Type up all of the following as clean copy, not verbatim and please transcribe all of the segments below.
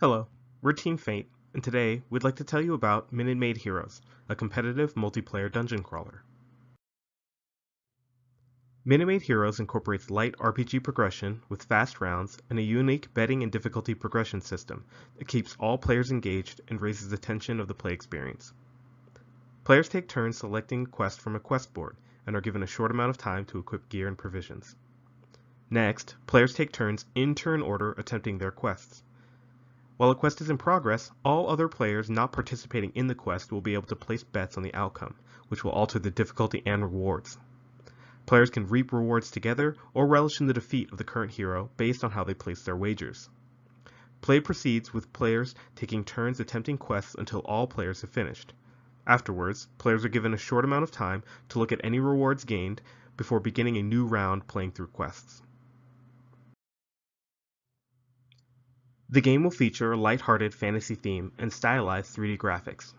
Hello, we're TeamFaint, and today we'd like to tell you about Minute Maid Heroes, a competitive multiplayer dungeon crawler. Minute Maid Heroes incorporates light RPG progression with fast rounds and a unique betting and difficulty progression system that keeps all players engaged and raises the tension of the play experience. Players take turns selecting quests from a quest board and are given a short amount of time to equip gear and provisions. Next, players take turns in turn order attempting their quests. While a quest is in progress, all other players not participating in the quest will be able to place bets on the outcome, which will alter the difficulty and rewards. Players can reap rewards together or relish in the defeat of the current hero based on how they place their wagers. Play proceeds with players taking turns attempting quests until all players have finished. Afterwards, players are given a short amount of time to look at any rewards gained before beginning a new round playing through quests. The game will feature a light-hearted fantasy theme and stylized 3D graphics.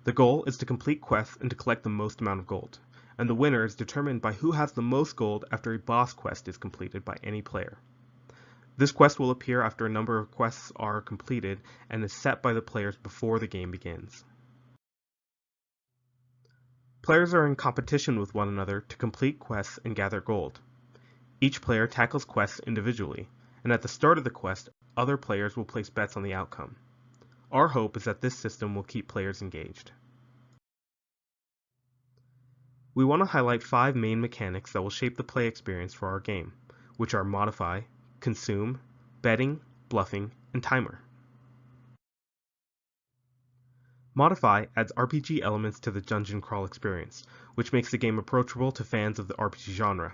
The goal is to complete quests and to collect the most amount of gold, and the winner is determined by who has the most gold after a boss quest is completed by any player. This quest will appear after a number of quests are completed and is set by the players before the game begins. Players are in competition with one another to complete quests and gather gold. Each player tackles quests individually, and at the start of the quest, other players will place bets on the outcome. Our hope is that this system will keep players engaged. We want to highlight 5 main mechanics that will shape the play experience for our game, which are Modify, Consume, Betting, Bluffing, and Timer. Modify adds RPG elements to the dungeon crawl experience, which makes the game approachable to fans of the RPG genre.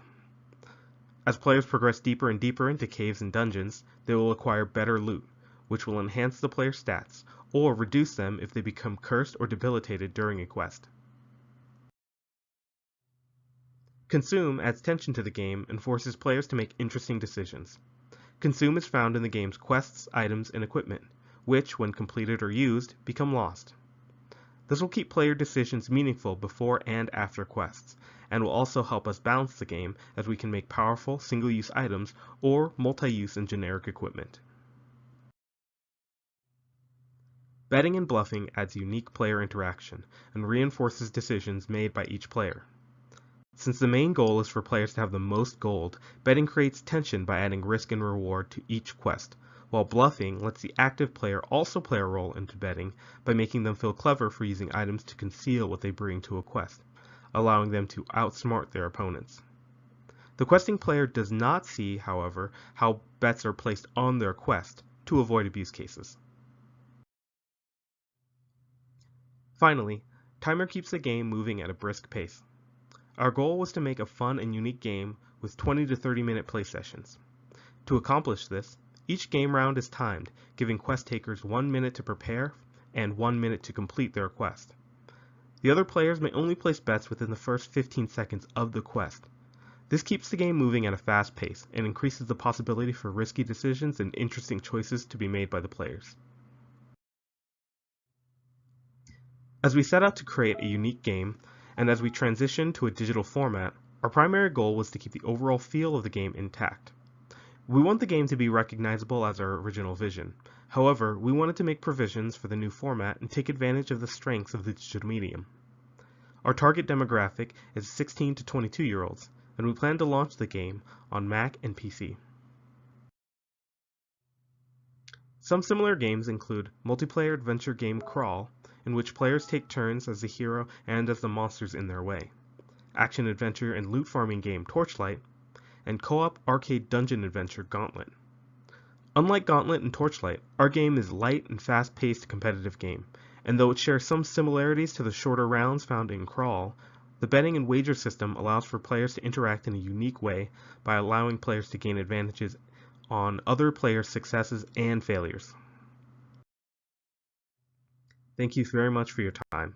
As players progress deeper and deeper into caves and dungeons, they will acquire better loot, which will enhance the player's stats, or reduce them if they become cursed or debilitated during a quest. Consume adds tension to the game and forces players to make interesting decisions. Consume is found in the game's quests, items, and equipment, which, when completed or used, become lost. This will keep player decisions meaningful before and after quests, and will also help us balance the game as we can make powerful single-use items or multi-use and generic equipment. Betting and bluffing adds unique player interaction and reinforces decisions made by each player. Since the main goal is for players to have the most gold, betting creates tension by adding risk and reward to each quest, while bluffing lets the active player also play a role into betting by making them feel clever for using items to conceal what they bring to a quest, allowing them to outsmart their opponents. The questing player does not see, however, how bets are placed on their quest to avoid abuse cases. Finally, Timer keeps the game moving at a brisk pace. Our goal was to make a fun and unique game with 20 to 30 minute play sessions. To accomplish this, each game round is timed, giving quest takers 1 minute to prepare and 1 minute to complete their quest. The other players may only place bets within the first 15 seconds of the quest. This keeps the game moving at a fast pace and increases the possibility for risky decisions and interesting choices to be made by the players. As we set out to create a unique game, and as we transition to a digital format, our primary goal was to keep the overall feel of the game intact. We want the game to be recognizable as our original vision. However, we wanted to make provisions for the new format and take advantage of the strengths of the digital medium. Our target demographic is 16 to 22-year-olds, and we plan to launch the game on Mac and PC. Some similar games include multiplayer adventure game Crawl, in which players take turns as the hero and as the monsters in their way, action-adventure and loot farming game Torchlight, and co-op arcade dungeon adventure Gauntlet. Unlike Gauntlet and Torchlight, our game is light and fast-paced competitive game, and though it shares some similarities to the shorter rounds found in Crawl, the betting and wager system allows for players to interact in a unique way by allowing players to gain advantages on other players' successes and failures. Thank you very much for your time.